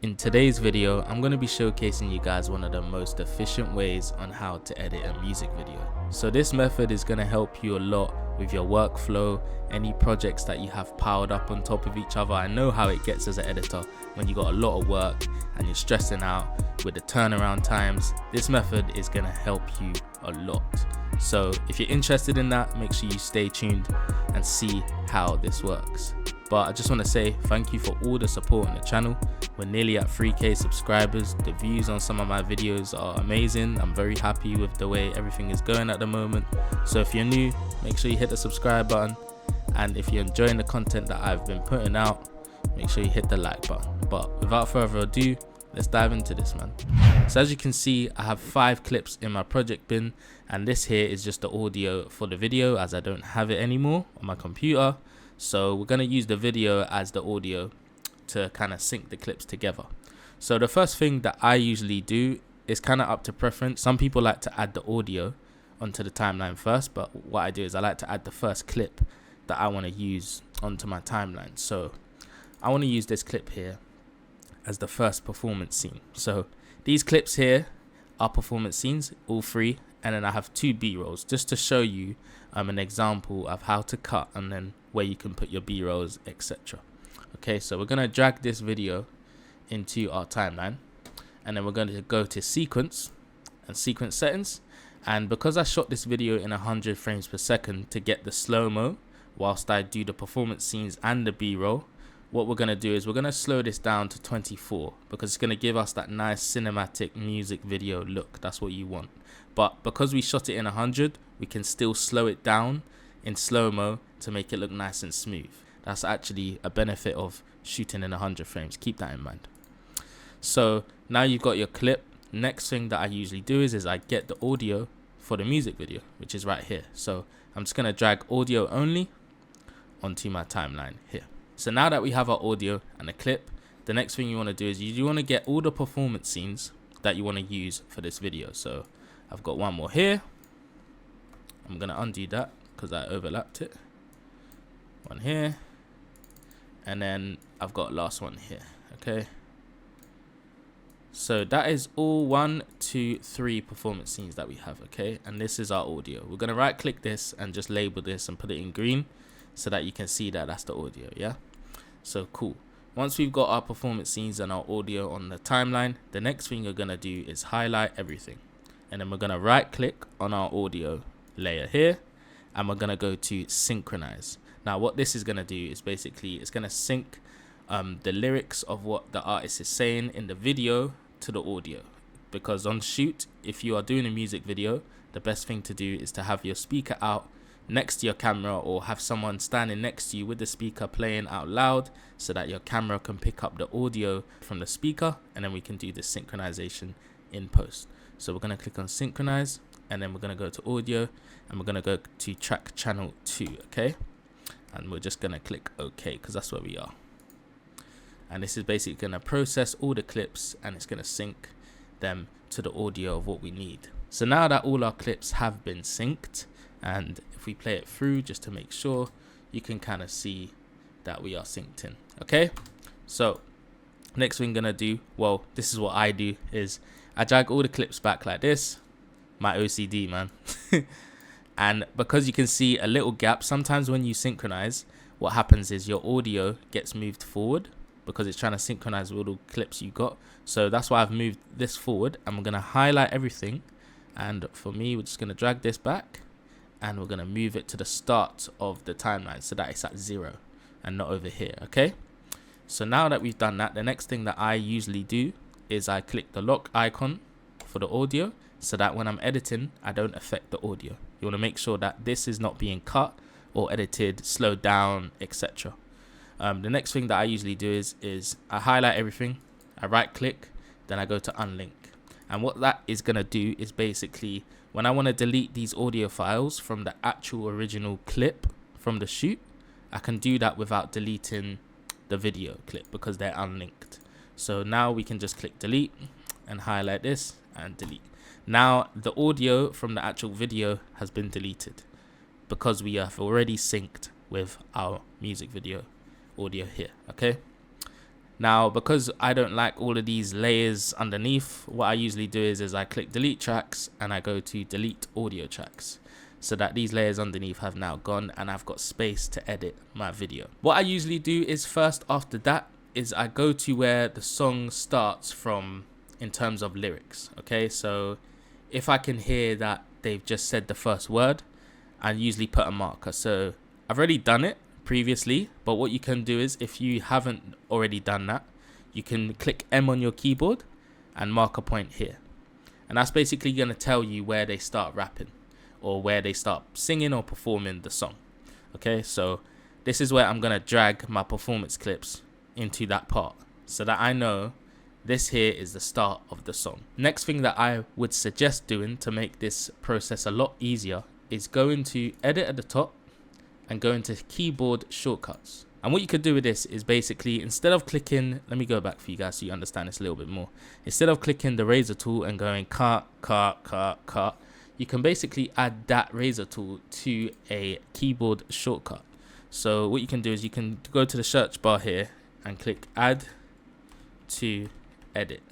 In today's video, I'm going to be showcasing you guys one of the most efficient ways on how to edit a music video. So this method is going to help you a lot with your workflow, any projects that you have piled up on top of each other. I know how it gets as an editor when you got a lot of work and you're stressing out with the turnaround times. This method is going to help you a lot. So if you're interested in that, make sure you stay tuned and see how this works. But I just want to say thank you for all the support on the channel. We're nearly at 3K subscribers. The views on some of my videos are amazing. I'm very happy with the way everything is going at the moment. So if you're new, make sure you hit the subscribe button. And if you're enjoying the content that I've been putting out, make sure you hit the like button. But without further ado, let's dive into this, man. So as you can see, I have 5 clips in my project bin, and this here is just the audio for the video as I don't have it anymore on my computer. So we're going to use the video as the audio to kind of sync the clips together. So the first thing that I usually do is kind of up to preference. Some people like to add the audio onto the timeline first, but what I do is I like to add the first clip that I want to use onto my timeline. So I want to use this clip here as the first performance scene. So these clips here are performance scenes, all 3, and then I have 2 B-rolls just to show you an example of how to cut and then where you can put your B-rolls, etc. Okay, so we're going to drag this video into our timeline, and then we're going to go to sequence and sequence settings. And because I shot this video in 100 frames per second to get the slow-mo whilst I do the performance scenes and the B-roll, what we're going to do is we're going to slow this down to 24 because it's going to give us that nice cinematic music video look. That's what you want. But because we shot it in 100, we can still slow it down in slow-mo to make it look nice and smooth. That's actually a benefit of shooting in 100 frames. Keep that in mind. So now you've got your clip. Next thing that I usually do is I get the audio for the music video, which is right here. So I'm just going to drag audio only onto my timeline here. So now that we have our audio and a clip, the next thing you want to do is you want to get all the performance scenes that you want to use for this video. So I've got one more here. I'm going to undo that because I overlapped it. One here. And then I've got last one here. Okay. So that is all 1, 2, 3 performance scenes that we have. Okay. And this is our audio. We're going to right click this and just label this and put it in green so that you can see that that's the audio. Yeah. So cool. Once we've got our performance scenes and our audio on the timeline, the next thing you're going to do is highlight everything. And then we're going to right click on our audio layer here, and we're going to go to synchronize. Now what this is going to do is basically it's going to sync the lyrics of what the artist is saying in the video to the audio. Because on shoot, if you are doing a music video, the best thing to do is to have your speaker out next to your camera, or have someone standing next to you with the speaker playing out loud so that your camera can pick up the audio from the speaker, and then we can do the synchronization in post. So we're going to click on synchronize, and then we're going to go to audio, and we're going to go to track channel 2. Okay, and we're just going to click OK because that's where we are. And this is basically going to process all the clips, and it's going to sync them to the audio of what we need. So now that all our clips have been synced, and if we play it through just to make sure, you can kind of see that we are synced in. Okay, so next thing I'm gonna do, well, this is what I do, is I drag all the clips back like this. My OCD, man. And because you can see a little gap, sometimes when you synchronize, what happens is your audio gets moved forward because it's trying to synchronize with all the clips you got. So that's why I've moved this forward, and we're gonna highlight everything. And for me, we're just gonna drag this back, and we're going to move it to the start of the timeline so that it's at 0 and not over here. Okay, so now that we've done that, the next thing that I usually do is I click the lock icon for the audio so that when I'm editing, I don't affect the audio. You want to make sure that this is not being cut or edited, slowed down, etc. The next thing that I usually do is I highlight everything, I right click, then I go to unlink. And what that is going to do is basically, when I want to delete these audio files from the actual original clip from the shoot, I can do that without deleting the video clip because they're unlinked. So now we can just click delete and highlight this and delete. Now the audio from the actual video has been deleted because we have already synced with our music video audio here. Okay. Now, because I don't like all of these layers underneath, what I usually do is I click delete tracks and I go to delete audio tracks, so that these layers underneath have now gone and I've got space to edit my video. What I usually do is first after that is I go to where the song starts from in terms of lyrics. Okay, so if I can hear that they've just said the first word, I usually put a marker. So I've already done it previously, but what you can do is, if you haven't already done that, you can click M on your keyboard and mark a point here, and that's basically going to tell you where they start rapping or where they start singing or performing the song. Okay, so this is where I'm going to drag my performance clips into that part so that I know this here is the start of the song. Next thing that I would suggest doing to make this process a lot easier is go into edit at the top and go into keyboard shortcuts. And what you could do with this is basically, instead of clicking, let me go back for you guys so you understand this a little bit more. Instead of clicking the razor tool and going cut, you can basically add that razor tool to a keyboard shortcut. So what you can do is you can go to the search bar here and click add to edit.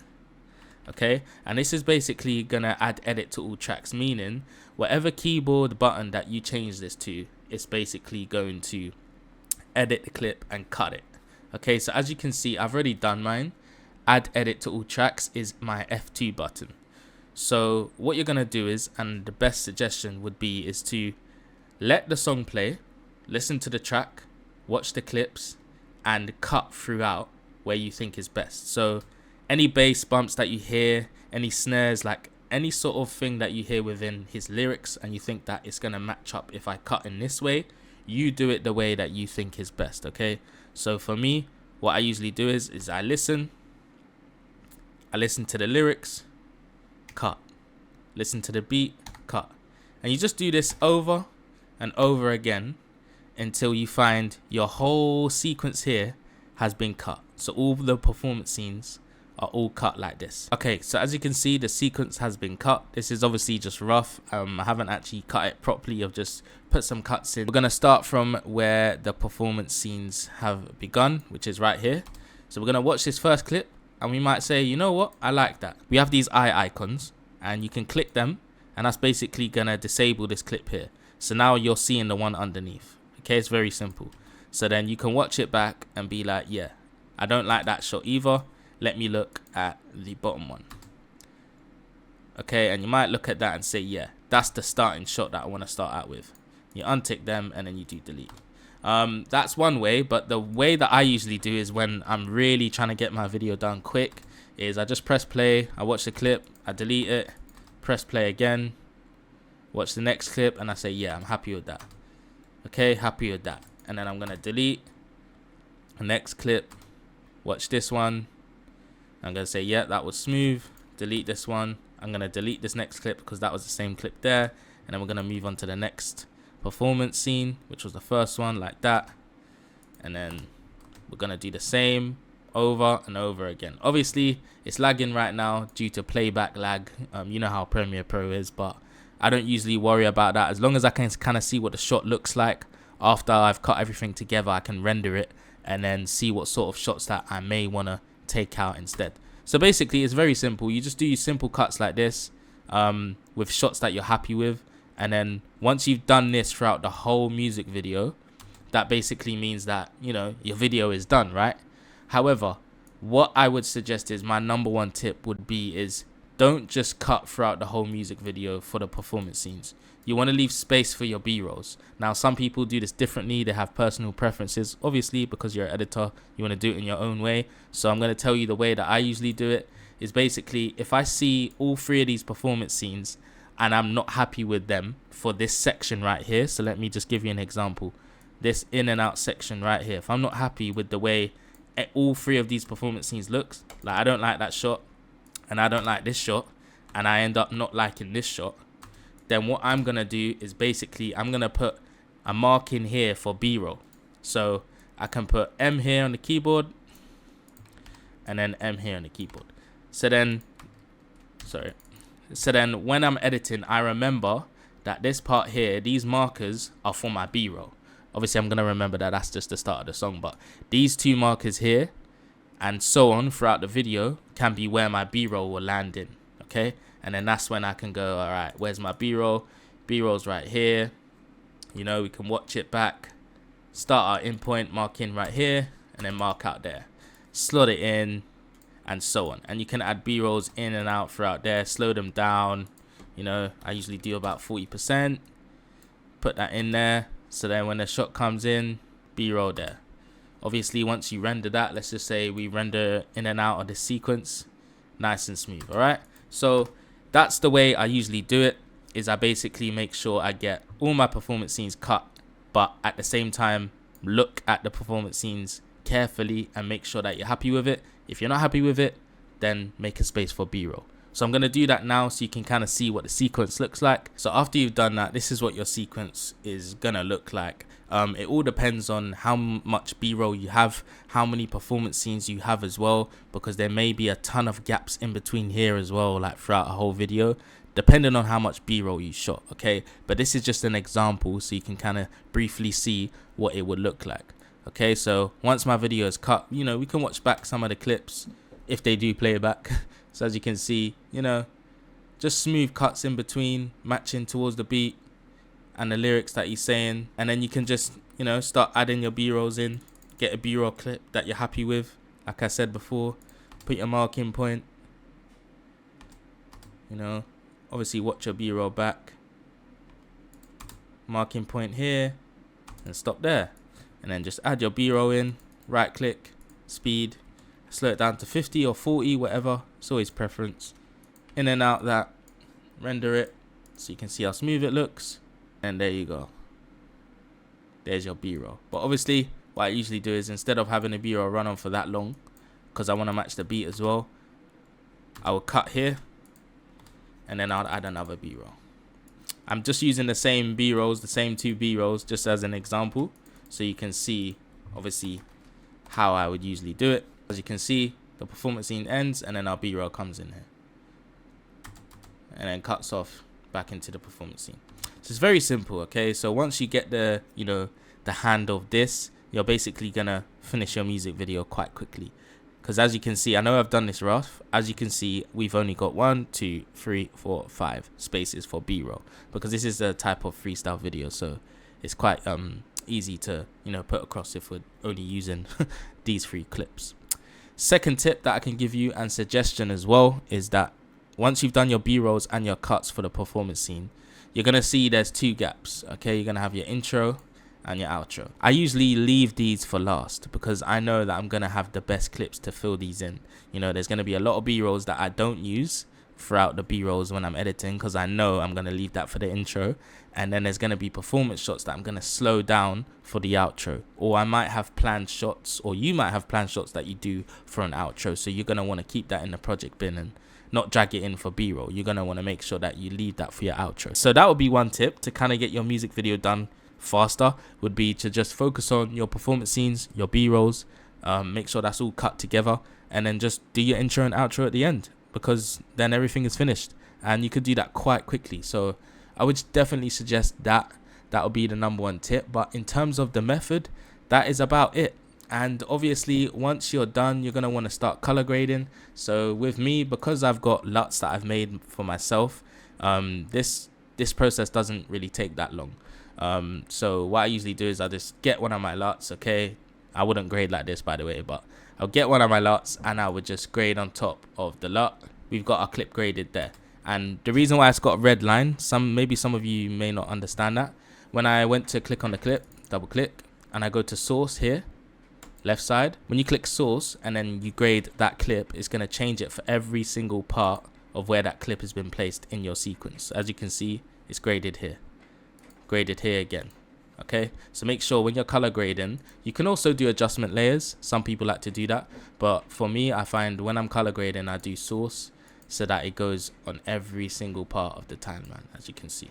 Okay, and this is basically gonna add edit to all tracks, meaning whatever keyboard button that you change this to, it's basically going to edit the clip and cut it. Okay, so as you can see, I've already done mine. Add edit to all tracks is my F2 button. So what you're gonna do is, and the best suggestion would be, is to let the song play, listen to the track, watch the clips, and cut throughout where you think is best. So any bass bumps that you hear, any snares, like any sort of thing that you hear within his lyrics and you think that it's going to match up if I cut in this way, you do it the way that you think is best. Okay, so for me, what I usually do is I listen to the lyrics, cut, listen to the beat, cut, and you just do this over and over again until you find your whole sequence here has been cut. So all the performance scenes are all cut like this. Okay, so as you can see, the sequence has been cut. This is obviously just rough. I haven't actually cut it properly. I've just put some cuts in. We're gonna start from where the performance scenes have begun, which is right here. So we're gonna watch this first clip and we might say, you know what, I like that. We have these eye icons and you can click them, and that's basically gonna disable this clip here. So now you're seeing the one underneath. Okay, it's very simple. So then you can watch it back and be like, yeah, I don't like that shot either. Let me look at the bottom one. Okay, and you might look at that and say, yeah, that's the starting shot that I want to start out with. You untick them and then you do delete. That's one way, but the way that I usually do is, when I'm really trying to get my video done quick, is I just press play, I watch the clip, I delete it, press play again, watch the next clip, and I say, yeah, I'm happy with that. Okay, happy with that. And then I'm going to delete the next clip, watch this one. I'm going to say, yeah, that was smooth. Delete this one. I'm going to delete this next clip because that was the same clip there. And then we're going to move on to the next performance scene, which was the first one, like that. And then we're going to do the same over and over again. Obviously, it's lagging right now due to playback lag. You know how Premiere Pro is, but I don't usually worry about that. As long as I can kind of see what the shot looks like after I've cut everything together, I can render it and then see what sort of shots that I may want to take out instead. So basically, it's very simple. You just do simple cuts like this with shots that you're happy with, and then once you've done this throughout the whole music video, that basically means that, you know, your video is done, right? However, what I would suggest is, my number one tip would be, is don't just cut throughout the whole music video for the performance scenes. You want to leave space for your B-rolls. Now, some people do this differently. They have personal preferences. Obviously, because you're an editor, you want to do it in your own way. So I'm going to tell you the way that I usually do it is, basically, if I see all three of these performance scenes and I'm not happy with them for this section right here. So let me just give you an example. This in and out section right here. If I'm not happy with the way all three of these performance scenes looks, like I don't like that shot and I don't like this shot and I end up not liking this shot, then what I'm going to do is, basically, I'm going to put a mark in here for B-roll. So I can put M here on the keyboard and then M here on the keyboard. So then when I'm editing, I remember that this part here, these markers are for my B-roll. Obviously, I'm going to remember that that's just the start of the song, but these two markers here and so on throughout the video can be where my b-roll will land in. Okay, and then that's when I can go, all right, where's my b-roll? B-roll's right here. You know, we can watch it back, start our in point, mark in right here, and then mark out there, slot it in, and so on. And you can add b-rolls in and out throughout there, slow them down. You know, I usually do about 40%, put that in there, so then when the shot comes in, b-roll there. Obviously, once you render that, let's just say we render in and out of the sequence, nice and smooth. All right, so that's the way I usually do it, is I basically make sure I get all my performance scenes cut, but at the same time look at the performance scenes carefully and make sure that you're happy with it. If you're not happy with it, then make a space for b-roll. So I'm going to do that now so you can kind of see what the sequence looks like. So after you've done that, this is what your sequence is going to look like. It all depends on how much b-roll you have, how many performance scenes you have as well, because there may be a ton of gaps in between here as well, like throughout a whole video, depending on how much b-roll you shot. Okay, but this is just an example so you can kind of briefly see what it would look like. Okay, so once my video is cut, you know, we can watch back some of the clips if they do play back. So as you can see, you know, just smooth cuts in between, matching towards the beat and the lyrics that he's saying. And then you can just, you know, start adding your b-rolls in, get a b-roll clip that you're happy with. Like I said before, put your marking point, you know, obviously watch your b-roll back, marking point here, and stop there. And then just add your b-roll in, right click, speed, slow it down to 50 or 40, whatever. It's always preference. In and out that, render it so you can see how smooth it looks. And there you go. There's your b-roll. But obviously, what I usually do is instead of having a b-roll run on for that long, because I want to match the beat as well, I will cut here and then I'll add another b-roll. I'm just using the same b-rolls, the same two b-rolls, just as an example, so you can see obviously how I would usually do it. As you can see, the performance scene ends and then our b-roll comes in here and then cuts off back into the performance scene. So it's very simple. Okay, so once you get the, you know, the hand of this, you're basically gonna finish your music video quite quickly, because as you can see, I know I've done this rough, as you can see, we've only got 1, 2, 3, 4, 5 spaces for b-roll, because this is a type of freestyle video, so it's quite easy to, you know, put across if we're only using these 3 clips. Second tip that I can give you, and suggestion as well, is that once you've done your b-rolls and your cuts for the performance scene, you're gonna see there's 2 gaps. Okay, you're gonna have your intro and your outro. I usually leave these for last because I know that I'm gonna have the best clips to fill these in. You know, there's gonna be a lot of b-rolls that I don't use throughout the b-rolls when I'm editing, because I know I'm gonna leave that for the intro, and then there's gonna be performance shots that I'm gonna slow down for the outro, or I might have planned shots, or you might have planned shots that you do for an outro, so you're gonna want to keep that in the project bin and not drag it in for b-roll. You're gonna want to make sure that you leave that for your outro. So that would be one tip to kind of get your music video done faster, would be to just focus on your performance scenes, your b-rolls, make sure that's all cut together, and then just do your intro and outro at the end, because then everything is finished and you could do that quite quickly. So I would definitely suggest that. That would be the #1 tip. But in terms of the method, that is about it. And obviously, once you're done, you're going to want to start color grading. So with me, because I've got LUTs that I've made for myself, this process doesn't really take that long. So what I usually do is I just get one of my LUTs. Okay, I wouldn't grade like this, by the way, but I'll get one of my LUTs and I would just grade on top of the LUT. We've got our clip graded there. And the reason why it's got a red line, maybe some of you may not understand that. When I went to click on the clip, double click, and I go to source here, left side, when you click source and then you grade that clip, it's going to change it for every single part of where that clip has been placed in your sequence. As you can see, it's graded here again. Okay, so make sure when you're color grading, you can also do adjustment layers. Some people like to do that, but for me, I find when I'm color grading, I do source so that it goes on every single part of the timeline, as you can see.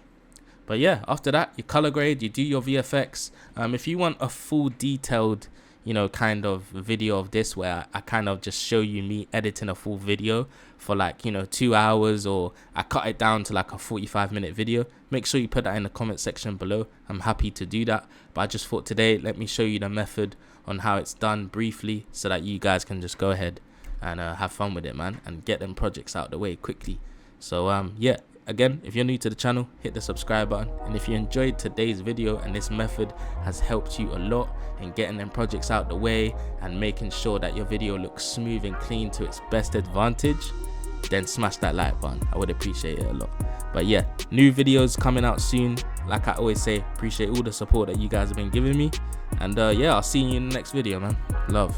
But yeah, after that, you color grade, you do your VFX. If you want a full detailed, you know, kind of video of this where I kind of just show you me editing a full video for like, you know, 2 hours, or I cut it down to like a 45-minute video, make sure you put that in the comment section below. I'm happy to do that. But I just thought today, let me show you the method on how it's done briefly, so that you guys can just go ahead and have fun with it, man, and get them projects out the way quickly. So yeah, again, if you're new to the channel, hit the subscribe button, and if you enjoyed today's video and this method has helped you a lot in getting them projects out the way and making sure that your video looks smooth and clean to its best advantage, then smash that like button. I would appreciate it a lot. But yeah, new videos coming out soon. Like I always say, appreciate all the support that you guys have been giving me, and yeah, I'll see you in the next video, man. Love.